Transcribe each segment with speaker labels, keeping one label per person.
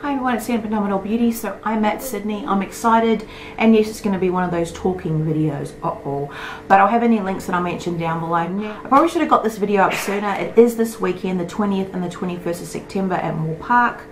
Speaker 1: Hi everyone, it's Phenomenal Beauty. So I'm at Sydney. I'm excited, and yes, it's going to be one of those talking videos. But I'll have any links that I mentioned down below. I probably should have got this video up sooner. It is this weekend, the 20th and the 21st of September at Moore Park.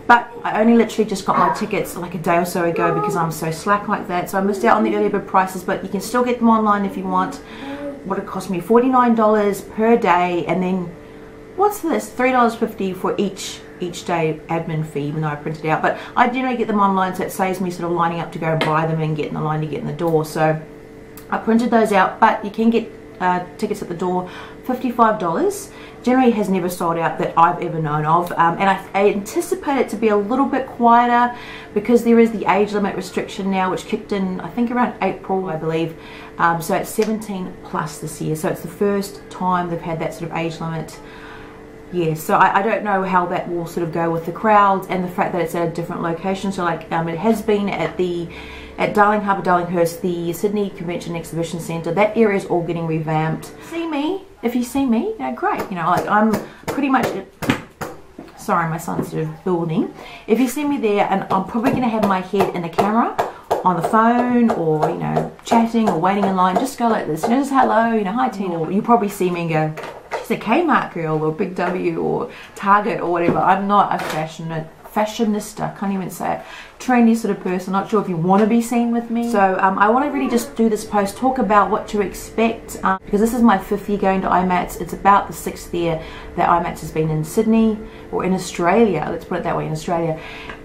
Speaker 1: But I only literally just got my tickets like a day or so ago because I'm so slack like that. So I missed out on the early bird prices, but you can still get them online if you want. What it cost me, $49 per day, and then what's this? $3.50 for each day admin fee, even though I printed it out. But I generally get them online, so it saves me sort of lining up to go and buy them and get in the line to get in the door. So I printed those out, but you can get tickets at the door, $55. Generally has never sold out that I've ever known of, and I anticipate it to be a little bit quieter because there is the age limit restriction now, which kicked in I think around April, I believe. So it's 17 plus this year, so it's the first time they've had that sort of age limit. Yeah, so I don't know how that will sort of go with the crowds and the fact that it's at a different location. So like it has been at Darling Harbour, Darlinghurst, the Sydney Convention Exhibition Centre. That area is all getting revamped. See me, if you see me, you know, great. You know, like I'm pretty much, sorry, my son's sort of building. If you see me there, and I'm probably going to have my head in the camera, on the phone, or, you know, chatting or waiting in line, just go like this, you know, just hello, you know, hi Tina. Or you probably see me and go, she's a Kmart girl or Big W or Target or whatever. I'm not a fashionista, can't even say it, trendy sort of person. Not sure if you want to be seen with me. So I want to really just do this post, talk about what to expect, because this is my 5th year going to IMATS. It's about the 6th year that IMATS has been in Sydney, or in Australia, let's put it that way, in Australia.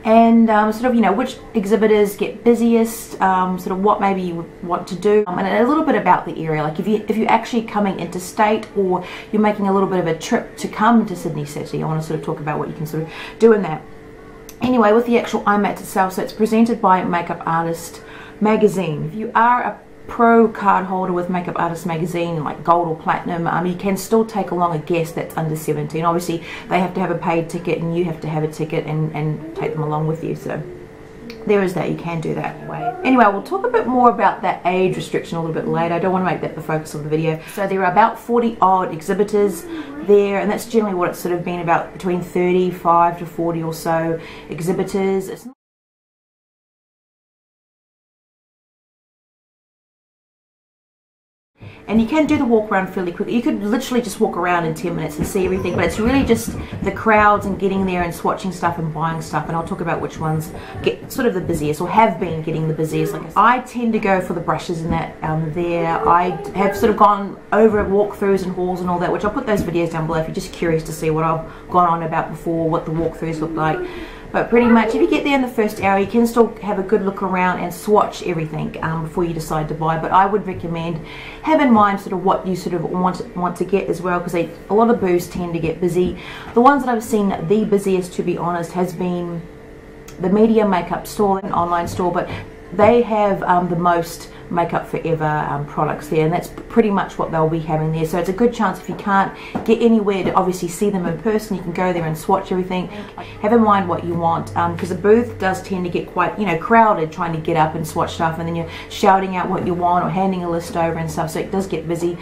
Speaker 1: And sort of, you know, which exhibitors get busiest, sort of what maybe you would want to do, and a little bit about the area. Like if you're actually coming interstate, or you're making a little bit of a trip to come to Sydney City, I want to sort of talk about what you can sort of do in that. Anyway, with the actual IMATS itself, so it's presented by Makeup Artist magazine. If you are a pro card holder with Makeup Artist magazine, like gold or platinum, you can still take along a guest that's under 17. Obviously they have to have a paid ticket, and you have to have a ticket and take them along with you. So there is that, you can do that way. Anyway, we'll talk a bit more about that age restriction a little bit later. I don't want to make that the focus of the video. So there are about 40 odd exhibitors there, and that's generally what it's sort of been, about between 35 to 40 or so exhibitors. It's not and you can do the walk around fairly quickly. You could literally just walk around in 10 minutes and see everything, but it's really just the crowds and getting there and swatching stuff and buying stuff. And I'll talk about which ones get sort of the busiest, or have been getting the busiest. Like I tend to go for the brushes in that there. I have sort of gone over walkthroughs and hauls and all that, which I'll put those videos down below if you're just curious to see what I've gone on about before, what the walkthroughs look like. But pretty much, if you get there in the first hour, you can still have a good look around and swatch everything before you decide to buy. But I would recommend have in mind sort of what you sort of want to get as well, because a lot of booths tend to get busy. The ones that I've seen the busiest, to be honest, has been the Media Makeup store, an online store, but they have the most Makeup Forever products there, and that's pretty much what they'll be having there. So it's a good chance, if you can't get anywhere to obviously see them in person, you can go there and swatch everything. Have in mind what you want, because the booth does tend to get quite, you know, crowded trying to get up and swatch stuff, and then you're shouting out what you want or handing a list over and stuff, so it does get busy.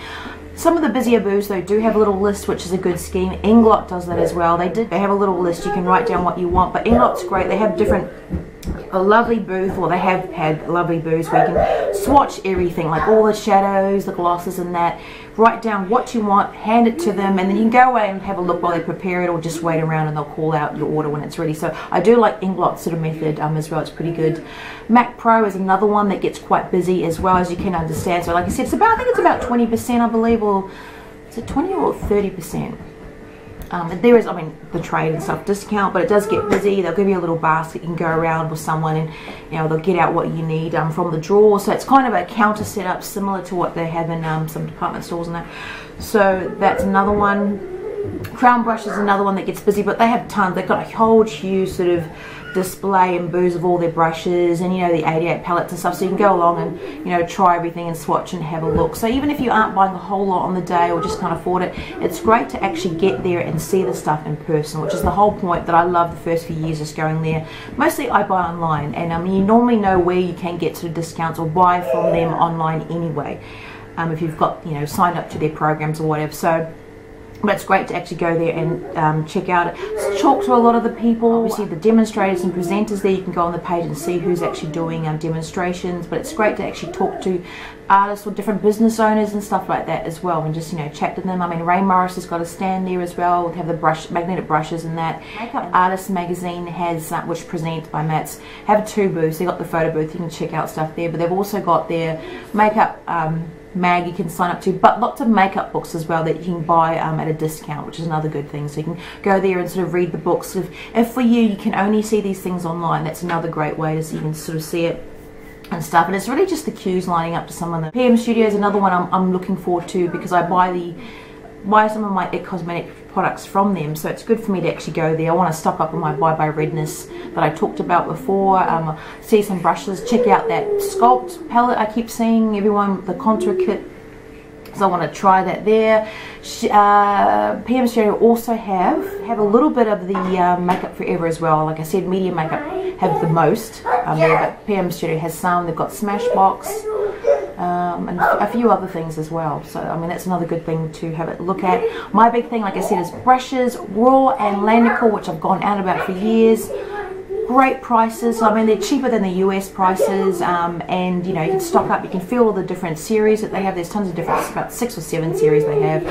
Speaker 1: Some of the busier booths though do have a little list, which is a good scheme. Inglot does that as well. They have a little list, you can write down what you want, but Inglot's great. They have a lovely booth, or they have had lovely booths where you can swatch everything, like all the shadows, the glosses and that. Write down what you want, hand it to them, and then you can go away and have a look while they prepare it, or just wait around and they'll call out your order when it's ready. So I do like Inglot's sort of method as well. It's pretty good. Mac Pro is another one that gets quite busy as well, as you can understand. So like I said, it's about, I think it's about 20%, I believe, or is it 20 or 30%? There is, I mean, the trade and stuff discount, but it does get busy. They'll give you a little basket, you can go around with someone, and you know, they'll get out what you need from the drawer. So it's kind of a counter setup similar to what they have in some department stores and that. So that's another one. Crown Brush is another one that gets busy, but they have tons. They've got a whole huge sort of display and booths of all their brushes, and you know, the 88 palettes and stuff, so you can go along and, you know, try everything and swatch and have a look. So even if you aren't buying a whole lot on the day or just can't afford it, it's great to actually get there and see the stuff in person, which is the whole point that I love the first few years just going there. Mostly I buy online, and you normally know where you can get sort of discounts or buy from them online anyway, if you've got, you know, signed up to their programs or whatever. So But it's great to actually go there and check out it. Talk to a lot of the people. Obviously the demonstrators and presenters there, you can go on the page and see who's actually doing demonstrations. But it's great to actually talk to artists or different business owners and stuff like that as well, and just, you know, chat to them. I mean, Ray Morris has got a stand there as well. They have the magnetic brushes and that. Makeup Artist magazine has, which presents by IMATS, have 2 booths. They've got the photo booth, you can check out stuff there, but they've also got their makeup mag you can sign up to, but lots of makeup books as well that you can buy at a discount, which is another good thing. So you can go there and sort of read the books. If for you can only see these things online, that's another great way to see, you can sort of see it and stuff. And it's really just the queues lining up to some of the PM Studio is another one I'm looking forward to, because I buy some of my cosmetic products from them, so it's good for me to actually go there. I want to stock up on my Bye Bye Redness that I talked about before. See some brushes, check out that Sculpt palette I keep seeing everyone, the contour kit, so I want to try that there. PM Studio also have a little bit of the Makeup Forever as well. Like I said, Media Makeup have the most there, but PM Studio has some. They've got Smashbox and a few other things as well. So I mean, that's another good thing to have a look at. My big thing, like I said, is brushes, Raw and Landical, which I've gone out about for years. Great prices. I mean, they're cheaper than the US prices, and you know, you can stock up. You can feel all the different series that they have. There's tons of different, about 6 or 7 series they have.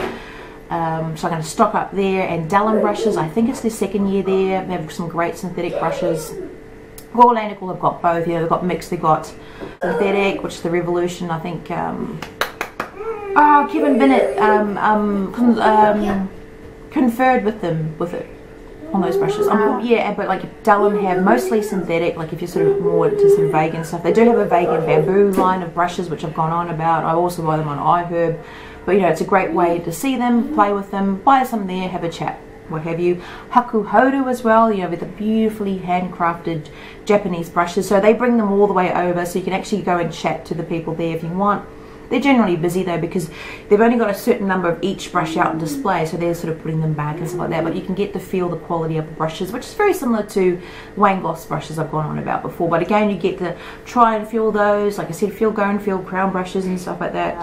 Speaker 1: So I'm going to stock up there. And Dallin brushes, I think it's their 2nd year there. They have some great synthetic brushes. Royal Landical, they've got both. Yeah, they've got mixed. They've got synthetic, which is the Revolution. I think. Kevin Bennett conferred with them with it on those brushes. Yeah, but like Dallin have mostly synthetic. Like if you're sort of more into some vegan stuff, they do have a vegan bamboo line of brushes, which I've gone on about. I also buy them on iHerb. But you know, it's a great way to see them, play with them, buy some there, have a chat, what have you. Haku Hodu as well, you know, with the beautifully handcrafted Japanese brushes. So they bring them all the way over, so you can actually go and chat to the people there if you want. They're generally busy though, because they've only got a certain number of each brush out on display, so they're sort of putting them back and stuff like that. But you can get to feel the quality of the brushes, which is very similar to Wayne Gloss brushes I've gone on about before. But again, you get to try and feel those. Like I said, go and feel crown brushes and stuff like that.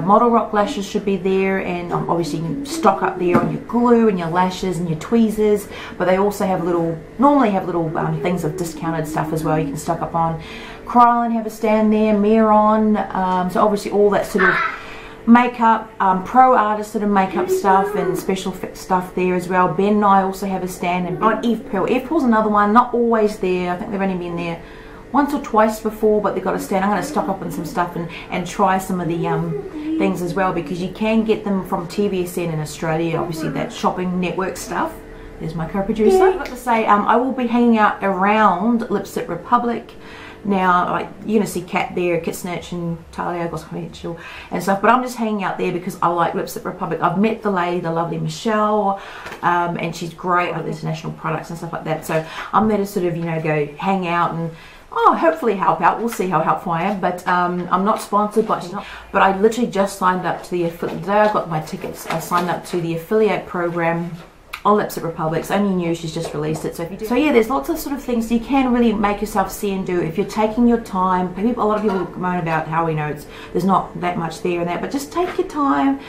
Speaker 1: Model Rock lashes should be there, and obviously you can stock up there on your glue and your lashes and your tweezers. But they also have normally have little things of discounted stuff as well you can stock up on. Priceline have a stand there, Miron, so obviously all that sort of makeup, pro artists sort of makeup stuff and special stuff there as well. Ben and I also have a stand, and on Eve Pearl. Eve Pearl's another one, not always there. I think they've only been there once or twice before, but they've got a stand. I'm going to stock up on some stuff and try some of the things as well, because you can get them from TVSN in Australia, obviously that shopping network stuff. There's my co-producer. I've got to say, I will be hanging out around Lipstick Republic. Now, like, you're going to see Kat there, Kit Snatch and Talia Confidential and stuff, but I'm just hanging out there because I like Lipstick Republic. I've met the lady, the lovely Michelle, and she's great at international products and stuff like that. So I'm there to sort of, you know, go hang out and hopefully help out. We'll see how helpful I am, but I'm not sponsored, but I literally just signed up to the day I got my tickets. I signed up to the affiliate program on Lipstick Republic. It's only new, she's just released it. So if you do, so yeah, there's lots of sort of things you can really make yourself see and do if you're taking your time. A lot of people moan about how, you know, there's not that much there and that, but just take your time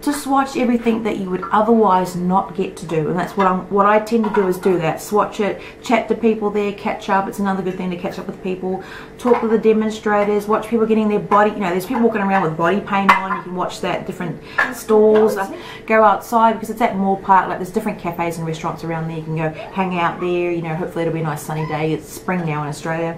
Speaker 1: to swatch everything that you would otherwise not get to do. And that's what I tend to do, is do that, swatch it, chat to people there, catch up. It's another good thing to catch up with people, talk to the demonstrators, watch people getting their body, you know, there's people walking around with body paint on. You can watch that at different stalls. Go outside, because it's at Moore Park. Like, there's different cafes and restaurants around there. You can go hang out there, you know. Hopefully it'll be a nice sunny day. It's spring now in Australia.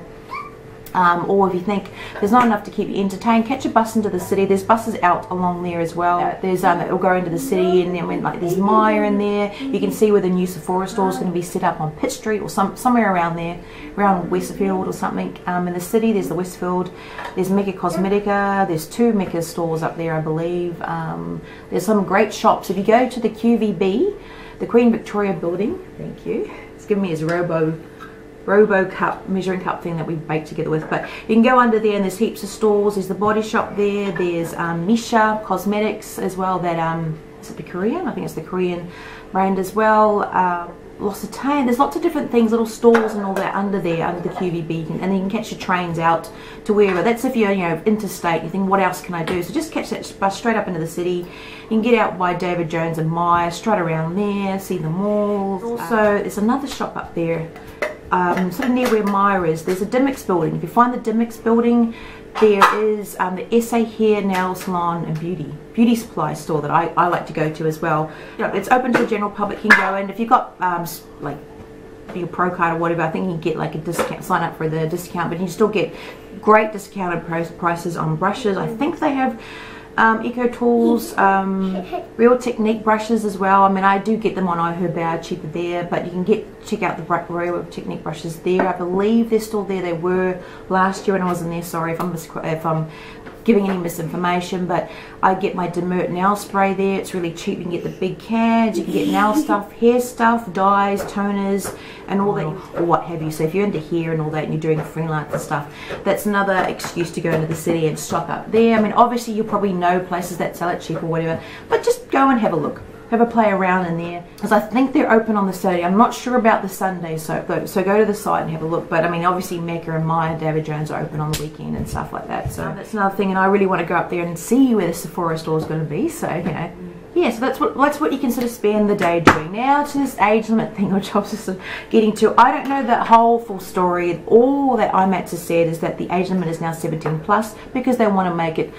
Speaker 1: Or if you think there's not enough to keep you entertained, catch a bus into the city. There's buses out along there as well. There's it'll go into the city, and then like there's Maya in there. You can see where the new Sephora store is going to be set up on Pitt Street or somewhere around there, around Westfield or something. In the city, there's the Westfield. There's Mecca Cosmetica. There's 2 Mecca stores up there, I believe. There's some great shops. If you go to the QVB, the Queen Victoria building, thank you. It's giving me his Robo cup, measuring cup thing that we baked together with. But you can go under there, and there's heaps of stores. There's the Body Shop there. There's Misha Cosmetics as well. That is it the Korean? I think it's the Korean brand as well. L'Occitane. There's lots of different things, little stalls and all that under there, under the QVB, and then you can catch your trains out to wherever. That's if you're, you know, interstate. You think, what else can I do? So just catch that bus straight up into the city. You can get out by David Jones and Meyer, strut around there, see the malls. Also, there's another shop up there, sort of near where Meyer is. There's a Dimmicks building. If you find the Dimmicks building, there is the SA Hair, Nail Salon and Beauty supply store that I like to go to as well. You know, it's open to the general public. You can go in. If you've got like your pro card or whatever, I think you can get like a discount, sign up for the discount, but you still get great discounted prices on brushes. I think they have Eco Tools, Real Technique brushes as well. I mean, I do get them on iHerb, cheaper there, but you can check out the Real Technique brushes there. I believe they're still there. They were last year when I was in there. Sorry if I'm giving any misinformation, but I get my Demert nail spray there. It's really cheap. You can get the big cans. You can get nail stuff, hair stuff, dyes, toners, and all that, or what have you. So if you're into hair and all that, and you're doing freelance and stuff, that's another excuse to go into the city and stock up there. I mean, obviously you probably know places that sell it cheap or whatever, but just go and have a look. Have a play around in there, because I think they're open on the Saturday. I'm not sure about the Sunday, so go to the site and have a look. But I mean, obviously Mecca and Maya, David Jones are open on the weekend and stuff like that. So that's another thing, and I really want to go up there and see where the Sephora store is going to be. So, you know, yeah. So that's what you can sort of spend the day doing. Now to this age limit thing, which I was just getting to. I don't know the whole full story. All that IMATS has said is that the age limit is now 17 plus because they want to make it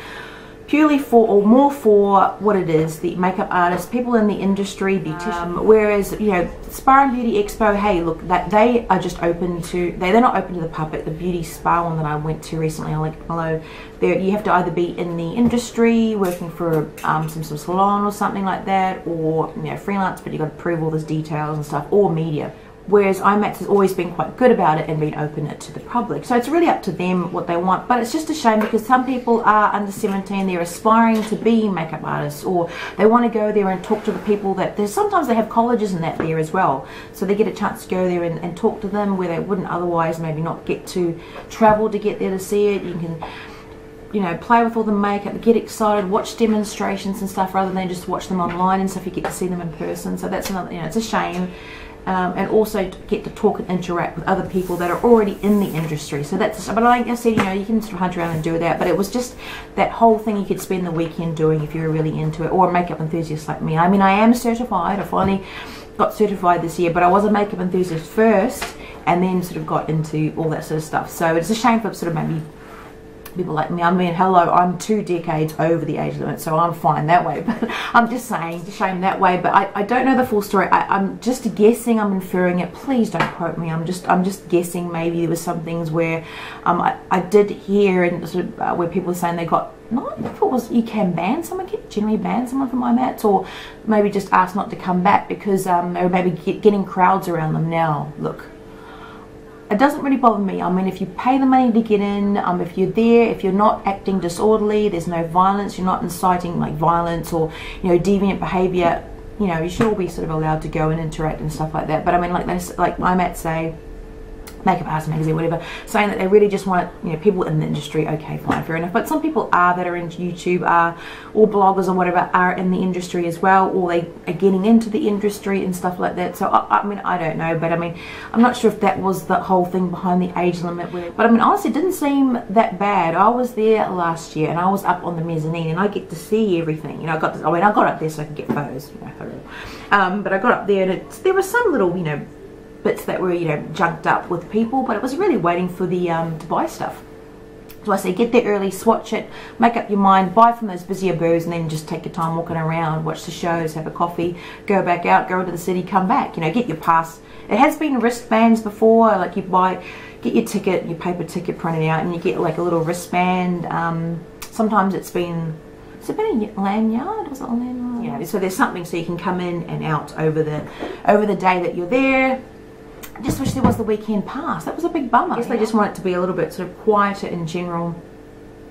Speaker 1: purely for, or more for, what it is, the makeup artists, people in the industry, beauticians. Whereas, you know, Spa and Beauty Expo, hey, look, that they are just open to, they're not open to the public. The beauty spa one that I went to recently, I'll link below, there you have to either be in the industry, working for some sort of salon or something like that, or, you know, freelance, but you've got to prove all those details and stuff, or media. Whereas IMATS has always been quite good about it and been open it to the public. So it's really up to them what they want. But it's just a shame because some people are under 17, they're aspiring to be makeup artists, or they want to go there and talk to the people that, sometimes they have colleges and that there as well. So they get a chance to go there and talk to them where they wouldn't otherwise maybe not get to travel to get there to see it. You can, you know, play with all the makeup, get excited, watch demonstrations and stuff rather than just watch them online and stuff. You get to see them in person. So that's another, you know, it's a shame. And also get to talk and interact with other people that are already in the industry. So that's, but like I said, you know, you can sort of hunt around and do that, but it was just that whole thing you could spend the weekend doing if you were really into it, or a makeup enthusiast like me. I mean, I am certified. I finally got certified this year, but I was a makeup enthusiast first and then sort of got into all that sort of stuff. So it's a shame for sort of maybe people like me. I mean, hello, I'm 2 decades over the age limit, so I'm fine that way, but I'm just saying, it's a shame that way. But I don't know the full story. I'm just guessing, I'm inferring it. Please don't quote me. I'm just guessing. Maybe there was some things where I did hear and sort of where people were saying they got, not if it was, you can ban someone, generally ban someone from IMATS, or maybe just ask not to come back because they were maybe getting crowds around them. Now look, it doesn't really bother me. I mean, if you pay the money to get in, if you're there, if you're not acting disorderly, there's no violence, you're not inciting like violence or, you know, deviant behavior, you know, you should all be sort of allowed to go and interact and stuff like that. But I mean, like IMATS say, Makeup Artist Magazine, whatever, saying that they really just want, you know, people in the industry. Okay, fine, fair enough. But some people that are in YouTube or bloggers or whatever are in the industry as well, or they are getting into the industry and stuff like that. So I mean, I don't know, but I mean, I'm not sure if that was the whole thing behind the age limit. But I mean, honestly, it didn't seem that bad. I was there last year and I was up on the mezzanine and I get to see everything. You know, I got up there so I could get photos. You know, but I got up there and there was some little, you know, bits that were, you know, junked up with people, but it was really waiting for the to buy stuff. So I say get there early, swatch it, make up your mind, buy from those busier booths, and then just take your time walking around, watch the shows, have a coffee, go back out, go into the city, come back. You know, get your pass. It has been wristbands before, like you get your ticket, your paper ticket printed out, and you get like a little wristband. Sometimes it's been. Has it been a lanyard? Was it a lanyard? Yeah. So there's something so you can come in and out over the day that you're there. I just wish there was the weekend pass. That was a big bummer. I guess they just want it to be a little bit sort of quieter in general,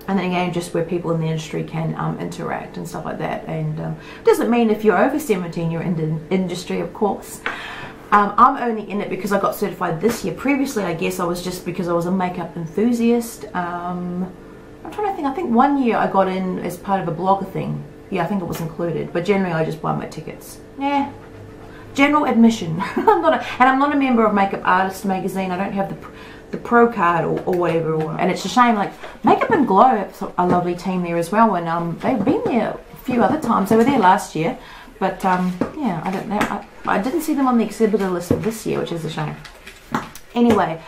Speaker 1: and then again just where people in the industry can interact and stuff like that. And doesn't mean if you're over 17 you're in the industry, of course. I'm only in it because I got certified this year. Previously, I guess I was just because I was a makeup enthusiast. I'm trying to think. I think one year I got in as part of a blogger thing. Yeah, I think it was included. But generally I just buy my tickets. Yeah. general admission. I'm not a member of Makeup Artist magazine. I don't have the pro card or whatever, and it's a shame. Like Makeup and Glow have a lovely team there as well, and they've been there a few other times. They were there last year, but yeah, I don't know. I didn't see them on the exhibitor list for this year, which is a shame. Anyway,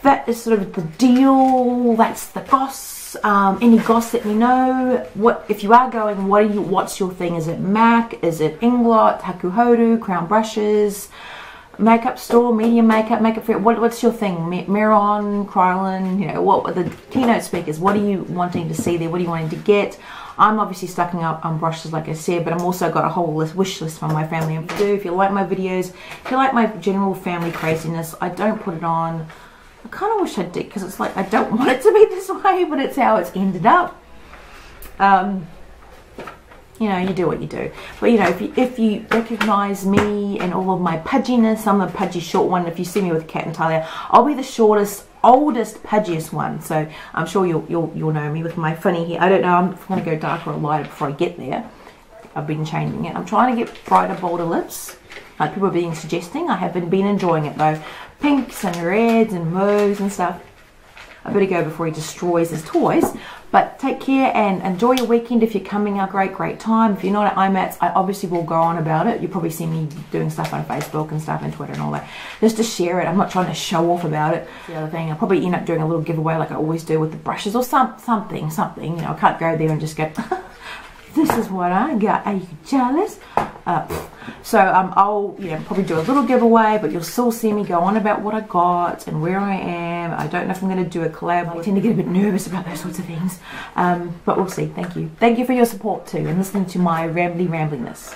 Speaker 1: that is sort of the deal. That's the goss. Any goss, let me know. What if you are going? What's your thing? Is it MAC? Is it Inglot, Hakuhoru, Crown Brushes, makeup store, medium makeup, makeup fair? What's your thing? Miron, Krylon, you know, what are the keynote speakers? What are you wanting to see there? What are you wanting to get? I'm obviously stocking up on brushes, like I said, but I'm also got a whole wish list from my family. If you like my videos, if you like my general family craziness, I don't put it on. I kind of wish I did, because it's like I don't want it to be this way, but it's how it's ended up. You know, you do what you do. But you know, if you recognize me and all of my pudginess, I'm the pudgy short one. If you see me with Kat and Talia, I'll be the shortest, oldest, pudgiest one. So I'm sure you'll know me with my funny hair. I don't know. I'm going to go darker or lighter before I get there. I've been changing it. I'm trying to get brighter, bolder lips, like people have been suggesting. I haven't been enjoying it though. Pinks and reds and mauves and stuff. I better go before he destroys his toys. But take care and enjoy your weekend. If you're coming out, great time. If you're not at IMATS, I obviously will go on about it. You'll probably see me doing stuff on Facebook and stuff and Twitter and all that, just to share it. I'm not trying to show off about it. The other thing, I'll probably end up doing a little giveaway like I always do with the brushes or something. You know, I can't go there and just go, this is what I got. Are you jealous? So I'll probably do a little giveaway, but you'll still see me go on about what I got and where I am. I don't know if I'm going to do a collab. I tend to get a bit nervous about those sorts of things, but we'll see. Thank you for your support too, and listening to my rambliness.